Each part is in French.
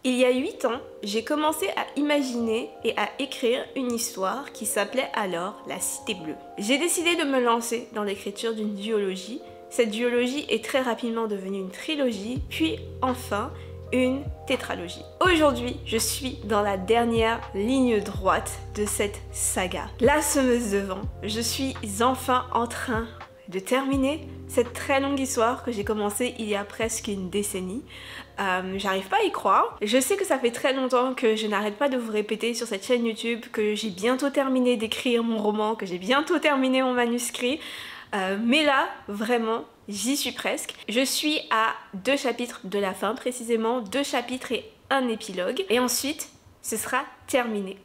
Il y a 8 ans, j'ai commencé à imaginer et à écrire une histoire qui s'appelait alors La Cité Bleue. J'ai décidé de me lancer dans l'écriture d'une duologie. Cette duologie est très rapidement devenue une trilogie, puis enfin une tétralogie. Aujourd'hui, je suis dans la dernière ligne droite de cette saga. La semeuse de vent. Je suis enfin en train de terminer cette très longue histoire que j'ai commencée il y a presque une décennie. J'arrive pas à y croire. Je sais que ça fait très longtemps que je n'arrête pas de vous répéter sur cette chaîne YouTube que j'ai bientôt terminé d'écrire mon roman, que j'ai bientôt terminé mon manuscrit. Mais là, vraiment, j'y suis presque. Je suis à 2 chapitres de la fin, précisément 2 chapitres et un épilogue. Et ensuite, ce sera terminé.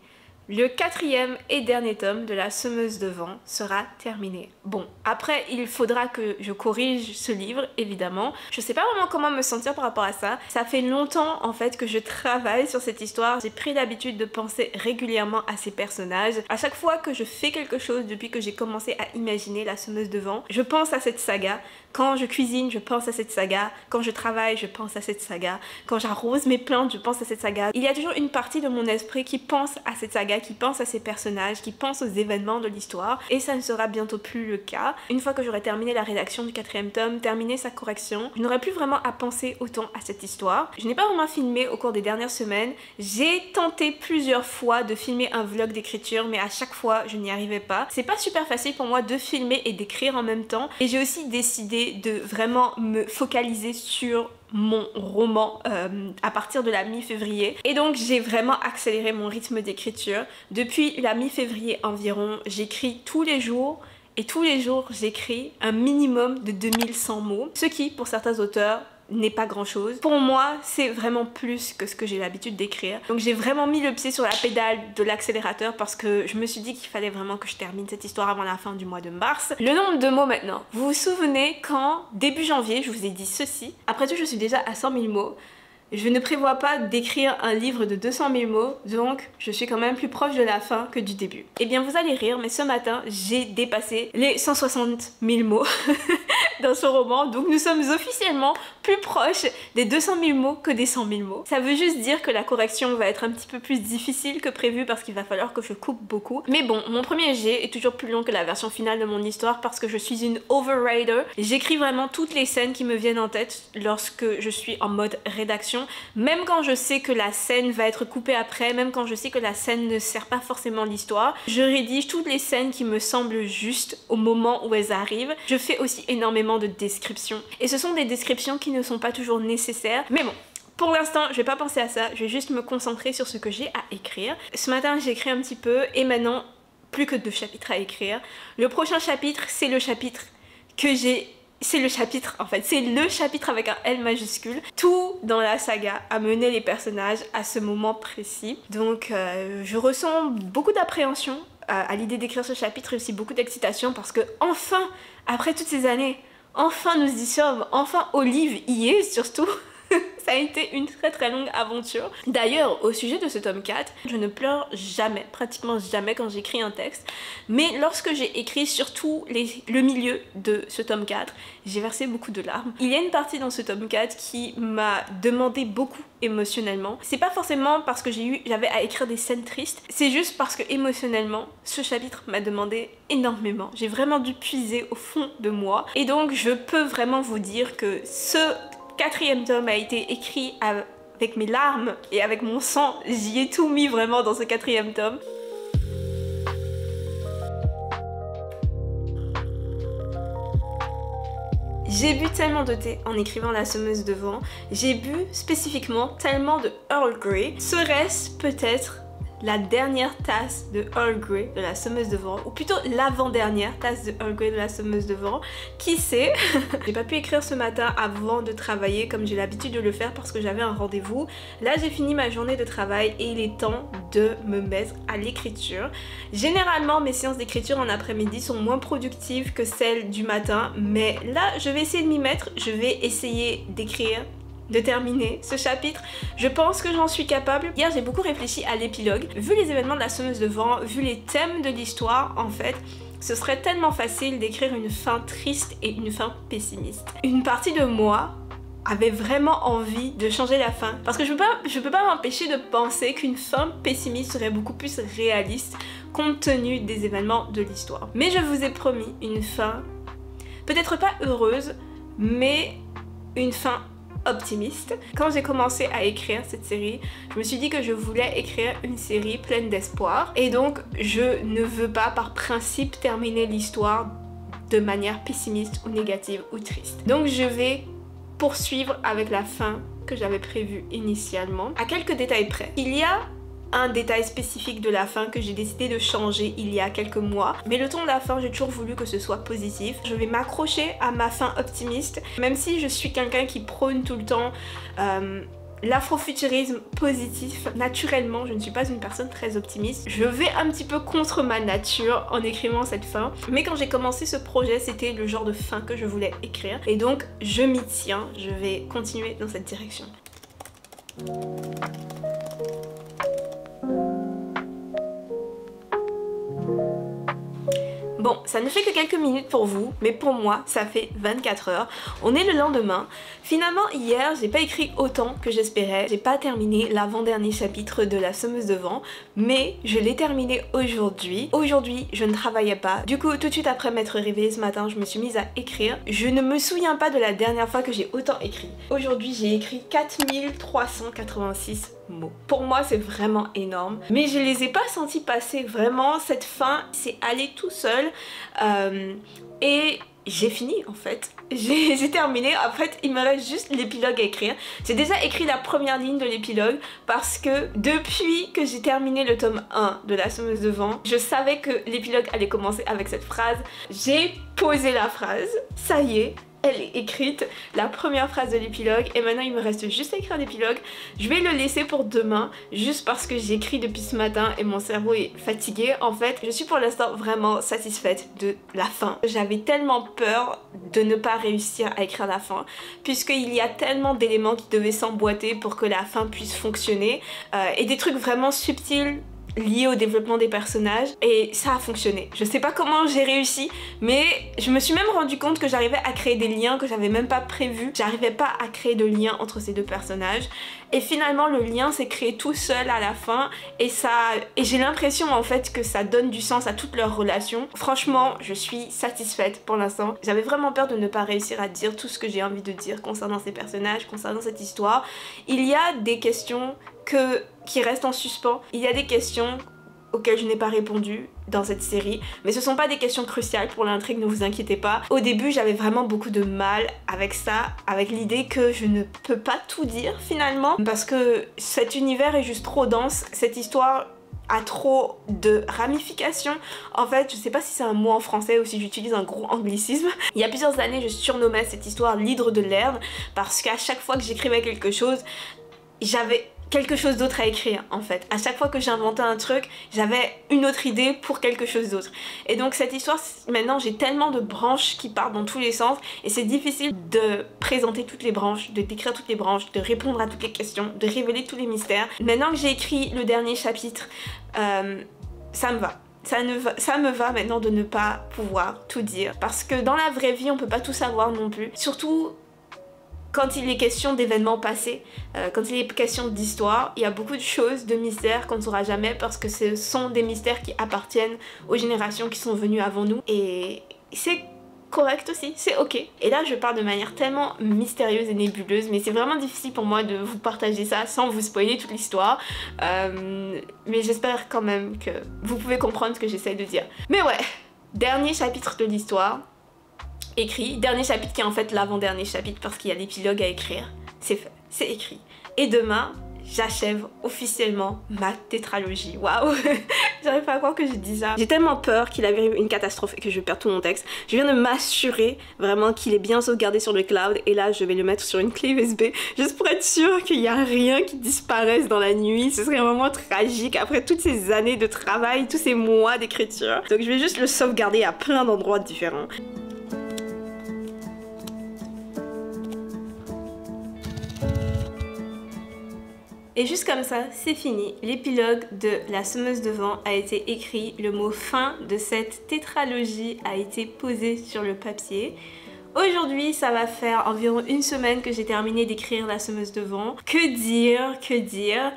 Le 4e et dernier tome de La Semeuse de Vent sera terminé. Bon, après, il faudra que je corrige ce livre, évidemment. Je sais pas vraiment comment me sentir par rapport à ça. Ça fait longtemps, en fait, que je travaille sur cette histoire. J'ai pris l'habitude de penser régulièrement à ces personnages. À chaque fois que je fais quelque chose depuis que j'ai commencé à imaginer La Semeuse de Vent, je pense à cette saga. Quand je cuisine, je pense à cette saga. Quand je travaille, je pense à cette saga. Quand j'arrose mes plantes, je pense à cette saga. Il y a toujours une partie de mon esprit qui pense à cette saga, qui pense à ces personnages, qui pense aux événements de l'histoire. Et ça ne sera bientôt plus le cas. Une fois que j'aurai terminé la rédaction du 4e tome, terminé sa correction, je n'aurai plus vraiment à penser autant à cette histoire. Je n'ai pas vraiment filmé au cours des dernières semaines. J'ai tenté plusieurs fois de filmer un vlog d'écriture, mais à chaque fois, je n'y arrivais pas. C'est pas super facile pour moi de filmer et d'écrire en même temps. Et j'ai aussi décidé de vraiment me focaliser sur mon roman à partir de la mi-février. Et donc j'ai vraiment accéléré mon rythme d'écriture. Depuis la mi-février environ, j'écris tous les jours. Et tous les jours, j'écris un minimum de 2100 mots. Ce qui, pour certains auteurs, n'est pas grand chose. Pour moi, c'est vraiment plus que ce que j'ai l'habitude d'écrire. Donc j'ai vraiment mis le pied sur la pédale de l'accélérateur parce que je me suis dit qu'il fallait vraiment que je termine cette histoire avant la fin du mois de mars. Le nombre de mots maintenant. Vous vous souvenez quand, début janvier, je vous ai dit ceci. Après tout, je suis déjà à 100 000 mots. Je ne prévois pas d'écrire un livre de 200 000 mots, donc je suis quand même plus proche de la fin que du début. Eh bien vous allez rire, mais ce matin, j'ai dépassé les 160 000 mots dans ce roman, donc nous sommes officiellement plus proches des 200 000 mots que des 100 000 mots. Ça veut juste dire que la correction va être un petit peu plus difficile que prévu parce qu'il va falloir que je coupe beaucoup. Mais bon, mon premier jet est toujours plus long que la version finale de mon histoire parce que je suis une overwriter. J'écris vraiment toutes les scènes qui me viennent en tête lorsque je suis en mode rédaction. Même quand je sais que la scène va être coupée après, même quand je sais que la scène ne sert pas forcément l'histoire, je rédige toutes les scènes qui me semblent justes au moment où elles arrivent. Je fais aussi énormément de descriptions. Et ce sont des descriptions qui ne sont pas toujours nécessaires. Mais bon, pour l'instant, je vais pas penser à ça. Je vais juste me concentrer sur ce que j'ai à écrire. Ce matin, j'ai écrit un petit peu et maintenant, plus que 2 chapitres à écrire. Le prochain chapitre, c'est le chapitre que j'ai... C'est le chapitre, en fait, c'est le chapitre avec un L majuscule. Tout dans la saga a mené les personnages à ce moment précis. Donc je ressens beaucoup d'appréhension à l'idée d'écrire ce chapitre et aussi beaucoup d'excitation parce que enfin, après toutes ces années, enfin nous y sommes, enfin Olive y est surtout. Ça a été une très longue aventure. D'ailleurs, au sujet de ce tome 4, je ne pleure jamais, pratiquement jamais quand j'écris un texte. Mais lorsque j'ai écrit surtout le milieu de ce tome 4, j'ai versé beaucoup de larmes. Il y a une partie dans ce tome 4 qui m'a demandé beaucoup émotionnellement. C'est pas forcément parce que j'avais à écrire des scènes tristes, c'est juste parce que émotionnellement, ce chapitre m'a demandé énormément. J'ai vraiment dû puiser au fond de moi. Et donc, je peux vraiment vous dire que ce 4e tome a été écrit avec mes larmes et avec mon sang. J'y ai tout mis vraiment dans ce 4e tome. J'ai bu tellement de thé en écrivant La Semeuse de Vent. J'ai bu spécifiquement tellement de Earl Grey. Serait-ce peut-être la dernière tasse de Earl Grey de La Semeuse de Vent, ou plutôt l'avant-dernière tasse de Earl Grey de La Semeuse de Vent, qui sait. J'ai pas pu écrire ce matin avant de travailler comme j'ai l'habitude de le faire parce que j'avais un rendez-vous. Là j'ai fini ma journée de travail et il est temps de me mettre à l'écriture. Généralement mes séances d'écriture en après-midi sont moins productives que celles du matin, mais là je vais essayer de m'y mettre, je vais essayer d'écrire, de terminer ce chapitre. Je pense que j'en suis capable. Hier j'ai beaucoup réfléchi à l'épilogue. Vu les événements de La Semeuse de Vent, vu les thèmes de l'histoire, en fait, ce serait tellement facile d'écrire une fin triste et une fin pessimiste. Une partie de moi avait vraiment envie de changer la fin. Parce que je peux pas m'empêcher de penser qu'une fin pessimiste serait beaucoup plus réaliste compte tenu des événements de l'histoire. Mais je vous ai promis une fin, peut-être pas heureuse, mais une fin optimiste. Quand j'ai commencé à écrire cette série, je me suis dit que je voulais écrire une série pleine d'espoir. Et donc, je ne veux pas par principe terminer l'histoire de manière pessimiste ou négative ou triste. Donc je vais poursuivre avec la fin que j'avais prévue initialement, à quelques détails près. Il y a un détail spécifique de la fin que j'ai décidé de changer il y a quelques mois, mais le ton de la fin, j'ai toujours voulu que ce soit positif. Je vais m'accrocher à ma fin optimiste, même si je suis quelqu'un qui prône tout le temps l'afrofuturisme positif. Naturellement, je ne suis pas une personne très optimiste. Je vais un petit peu contre ma nature en écrivant cette fin. Mais quand j'ai commencé ce projet, c'était le genre de fin que je voulais écrire. Et donc, je m'y tiens. Je vais continuer dans cette direction. Bon, ça ne fait que quelques minutes pour vous, mais pour moi, ça fait 24 heures. On est le lendemain. Finalement, hier, j'ai pas écrit autant que j'espérais. J'ai pas terminé l'avant-dernier chapitre de La Semeuse de Vent, mais je l'ai terminé aujourd'hui. Aujourd'hui, je ne travaillais pas. Du coup, tout de suite après m'être réveillée ce matin, je me suis mise à écrire. Je ne me souviens pas de la dernière fois que j'ai autant écrit. Aujourd'hui, j'ai écrit 4386 mots. Pour moi, c'est vraiment énorme, mais je les ai pas sentis passer. Vraiment, cette fin, c'est allé tout seul. Et j'ai fini en fait. J'ai terminé. En fait, il me reste juste l'épilogue à écrire. J'ai déjà écrit la première ligne de l'épilogue parce que depuis que j'ai terminé le tome 1 de La Semeuse de Vent, je savais que l'épilogue allait commencer avec cette phrase. J'ai posé la phrase. Ça y est. Elle est écrite, la première phrase de l'épilogue, et maintenant il me reste juste à écrire l'épilogue. Je vais le laisser pour demain, juste parce que j'écris depuis ce matin et mon cerveau est fatigué. En fait, je suis pour l'instant vraiment satisfaite de la fin. J'avais tellement peur de ne pas réussir à écrire la fin, puisqu'il y a tellement d'éléments qui devaient s'emboîter pour que la fin puisse fonctionner, et des trucs vraiment subtils lié au développement des personnages, et ça a fonctionné. Je sais pas comment j'ai réussi, mais je me suis même rendu compte que j'arrivais à créer des liens que j'avais même pas prévus. J'arrivais pas à créer de lien entre ces deux personnages, et finalement le lien s'est créé tout seul à la fin, et j'ai l'impression en fait que ça donne du sens à toute leur relation. Franchement, je suis satisfaite pour l'instant. J'avais vraiment peur de ne pas réussir à dire tout ce que j'ai envie de dire concernant ces personnages, concernant cette histoire. Il y a des questions qui restent en suspens. Il y a des questions auxquelles je n'ai pas répondu dans cette série, mais ce sont pas des questions cruciales pour l'intrigue, ne vous inquiétez pas. Au début, j'avais vraiment beaucoup de mal avec ça, avec l'idée que je ne peux pas tout dire finalement, parce que cet univers est juste trop dense, cette histoire a trop de ramifications. En fait, je sais pas si c'est un mot en français ou si j'utilise un gros anglicisme. Il y a plusieurs années, je surnommais cette histoire l'hydre de l'herbe, parce qu'à chaque fois que j'écrivais quelque chose, j'avais quelque chose d'autre à écrire en fait. À chaque fois que j'inventais un truc, j'avais une autre idée pour quelque chose d'autre. Et donc cette histoire, maintenant j'ai tellement de branches qui partent dans tous les sens, et c'est difficile de présenter toutes les branches, de décrire toutes les branches, de répondre à toutes les questions, de révéler tous les mystères. Maintenant que j'ai écrit le dernier chapitre, ça me va. Ça me va maintenant de ne pas pouvoir tout dire, parce que dans la vraie vie on peut pas tout savoir non plus. Surtout quand il est question d'événements passés, quand il est question d'histoire, il y a beaucoup de choses, de mystères qu'on ne saura jamais, parce que ce sont des mystères qui appartiennent aux générations qui sont venues avant nous, et c'est correct aussi, c'est ok. Et là je parle de manière tellement mystérieuse et nébuleuse, mais c'est vraiment difficile pour moi de vous partager ça sans vous spoiler toute l'histoire, mais j'espère quand même que vous pouvez comprendre ce que j'essaie de dire. Mais ouais, dernier chapitre de l'histoire écrit, dernier chapitre qui est en fait l'avant-dernier chapitre parce qu'il y a l'épilogue à écrire, c'est fait, c'est écrit. Et demain, j'achève officiellement ma tétralogie. Waouh. J'arrive pas à croire que j'ai dit ça. J'ai tellement peur qu'il arrive une catastrophe et que je perde tout mon texte. Je viens de m'assurer vraiment qu'il est bien sauvegardé sur le cloud, et là je vais le mettre sur une clé USB juste pour être sûre qu'il n'y a rien qui disparaisse dans la nuit. Ce serait vraiment tragique après toutes ces années de travail, tous ces mois d'écriture. Donc je vais juste le sauvegarder à plein d'endroits différents. Et juste comme ça, c'est fini. L'épilogue de La Semeuse de Vent a été écrit, le mot fin de cette tétralogie a été posé sur le papier. Aujourd'hui, ça va faire environ une semaine que j'ai terminé d'écrire La Semeuse de Vent. Que dire, que dire?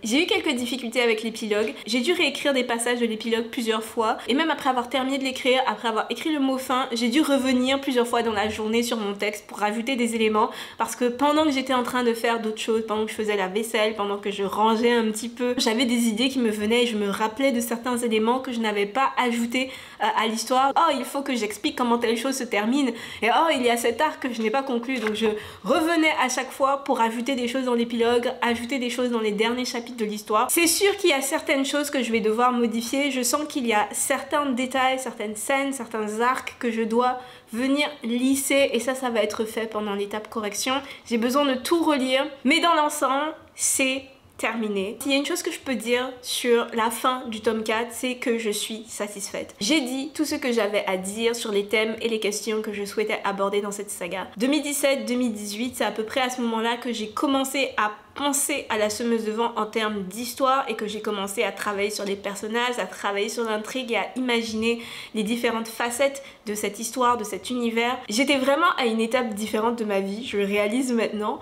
J'ai eu quelques difficultés avec l'épilogue. J'ai dû réécrire des passages de l'épilogue plusieurs fois. Et même après avoir terminé de l'écrire, après avoir écrit le mot fin, j'ai dû revenir plusieurs fois dans la journée sur mon texte pour rajouter des éléments. Parce que pendant que j'étais en train de faire d'autres choses, pendant que je faisais la vaisselle, pendant que je rangeais un petit peu, j'avais des idées qui me venaient et je me rappelais de certains éléments que je n'avais pas ajoutés à l'histoire. Oh, il faut que j'explique comment telle chose se termine. Et oh, il y a cet arc que je n'ai pas conclu. Donc je revenais à chaque fois pour ajouter des choses dans l'épilogue, ajouter des choses dans les derniers chapitres de l'histoire. C'est sûr qu'il y a certaines choses que je vais devoir modifier. Je sens qu'il y a certains détails, certaines scènes, certains arcs que je dois venir lisser et ça va être fait pendant l'étape correction. J'ai besoin de tout relire, mais dans l'ensemble, c'est terminé. S'il y a une chose que je peux dire sur la fin du tome 4, c'est que je suis satisfaite. J'ai dit tout ce que j'avais à dire sur les thèmes et les questions que je souhaitais aborder dans cette saga. 2017-2018, c'est à peu près à ce moment-là que j'ai commencé à penser à La Semeuse de Vent en termes d'histoire et que j'ai commencé à travailler sur les personnages, à travailler sur l'intrigue et à imaginer les différentes facettes de cette histoire, de cet univers. J'étais vraiment à une étape différente de ma vie, je le réalise maintenant.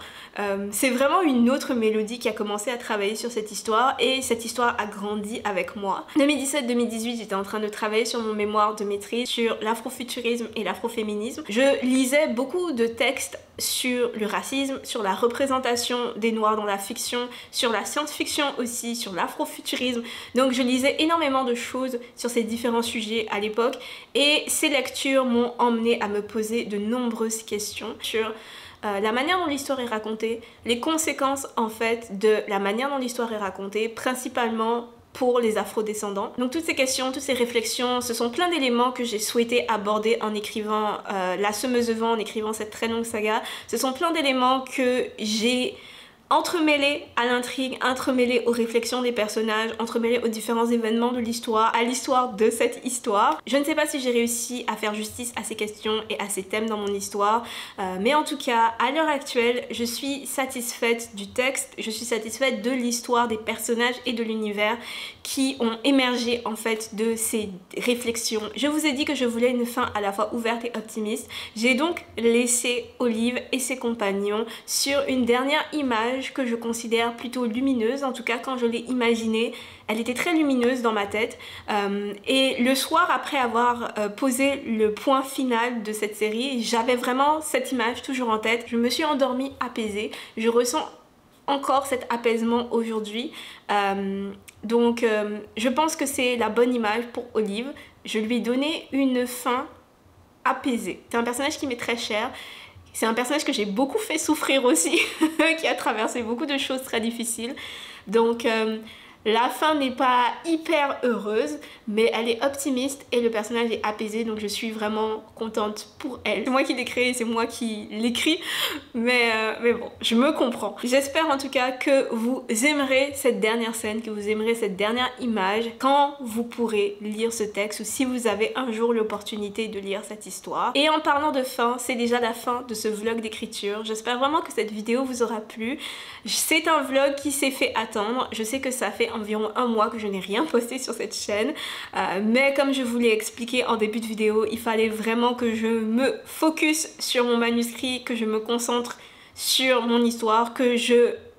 C'est vraiment une autre mélodie qui a commencé à travailler sur cette histoire et cette histoire a grandi avec moi. 2017-2018, j'étais en train de travailler sur mon mémoire de maîtrise sur l'afrofuturisme et l'afroféminisme. Je lisais beaucoup de textes sur le racisme, sur la représentation des Noirs dans la fiction, sur la science-fiction aussi, sur l'afrofuturisme. Donc je lisais énormément de choses sur ces différents sujets à l'époque et ces lectures m'ont emmené à me poser de nombreuses questions sur la manière dont l'histoire est racontée, les conséquences en fait de la manière dont l'histoire est racontée, principalement pour les afrodescendants. Donc toutes ces questions, toutes ces réflexions, ce sont plein d'éléments que j'ai souhaité aborder en écrivant La Semeuse de Vent, en écrivant cette très longue saga. Ce sont plein d'éléments que j'ai entremêlés à l'intrigue, entremêlés aux réflexions des personnages, entremêlés aux différents événements de l'histoire, à l'histoire de cette histoire. Je ne sais pas si j'ai réussi à faire justice à ces questions et à ces thèmes dans mon histoire, mais en tout cas, à l'heure actuelle, je suis satisfaite du texte, je suis satisfaite de l'histoire, des personnages et de l'univers qui ont émergé en fait de ces réflexions. Je vous ai dit que je voulais une fin à la fois ouverte et optimiste. J'ai donc laissé Olive et ses compagnons sur une dernière image que je considère plutôt lumineuse. En tout cas, quand je l'ai imaginée, elle était très lumineuse dans ma tête. Et le soir, après avoir posé le point final de cette série, j'avais vraiment cette image toujours en tête. Je me suis endormie apaisée. Je ressens encore cet apaisement aujourd'hui. Donc je pense que c'est la bonne image pour Olive. Je lui ai donné une fin apaisée. C'est un personnage qui m'est très cher. C'est un personnage que j'ai beaucoup fait souffrir aussi, qui a traversé beaucoup de choses très difficiles. Donc la fin n'est pas hyper heureuse, mais elle est optimiste et le personnage est apaisé, donc je suis vraiment contente pour elle. C'est moi qui l'ai créé, c'est moi qui l'écris, mais bon, je me comprends. J'espère en tout cas que vous aimerez cette dernière scène, que vous aimerez cette dernière image quand vous pourrez lire ce texte ou si vous avez un jour l'opportunité de lire cette histoire. Et en parlant de fin, c'est déjà la fin de ce vlog d'écriture. J'espère vraiment que cette vidéo vous aura plu. C'est un vlog qui s'est fait attendre. Je sais que ça fait environ un mois que je n'ai rien posté sur cette chaîne, mais comme je vous l'ai expliqué en début de vidéo, il fallait vraiment que je me focus sur mon manuscrit, que je me concentre sur mon histoire, que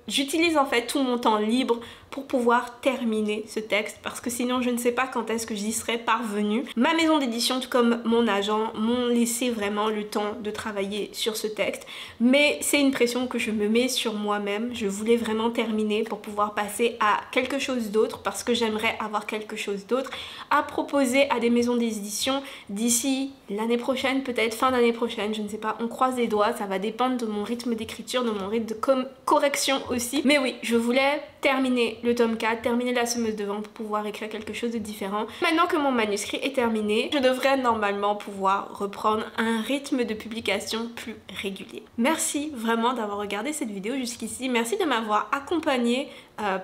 j'utilise en fait tout mon temps libre pour pouvoir terminer ce texte, parce que sinon je ne sais pas quand est-ce que j'y serai parvenue. Ma maison d'édition tout comme mon agent m'ont laissé vraiment le temps de travailler sur ce texte, mais c'est une pression que je me mets sur moi-même. Je voulais vraiment terminer pour pouvoir passer à quelque chose d'autre, parce que j'aimerais avoir quelque chose d'autre à proposer à des maisons d'édition d'ici l'année prochaine, peut-être fin d'année prochaine, je ne sais pas, on croise les doigts, ça va dépendre de mon rythme d'écriture, de mon rythme de correction aussi. Mais oui, je voulais terminer le tome 4, terminer La Semeuse de Vent pour pouvoir écrire quelque chose de différent. Maintenant que mon manuscrit est terminé, je devrais normalement pouvoir reprendre un rythme de publication plus régulier. Merci vraiment d'avoir regardé cette vidéo jusqu'ici. Merci de m'avoir accompagnée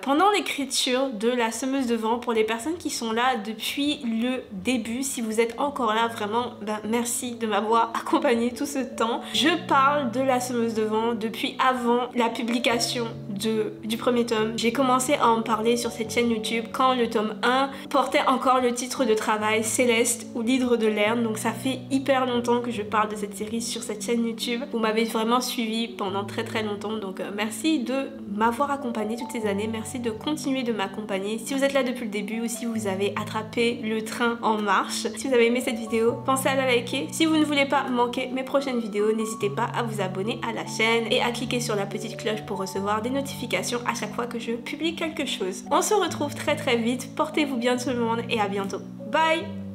pendant l'écriture de La Semeuse de Vent. Pour les personnes qui sont là depuis le début, si vous êtes encore là, vraiment, merci de m'avoir accompagnée tout ce temps. Je parle de La Semeuse de Vent depuis avant la publication du premier tome. J'ai commencé à en parler sur cette chaîne YouTube quand le tome 1 portait encore le titre de travail Céleste ou l'Hydre de Lerne. Donc ça fait hyper longtemps que je parle de cette série sur cette chaîne YouTube. Vous m'avez vraiment suivi pendant très longtemps, donc merci de m'avoir accompagné toutes ces années. Merci de continuer de m'accompagner. Si vous êtes là depuis le début ou si vous avez attrapé le train en marche, si vous avez aimé cette vidéo, pensez à la liker. Si vous ne voulez pas manquer mes prochaines vidéos, n'hésitez pas à vous abonner à la chaîne et à cliquer sur la petite cloche pour recevoir des notifications à chaque fois que je publie quelque chose. On se retrouve très vite, portez-vous bien tout le monde et à bientôt. Bye!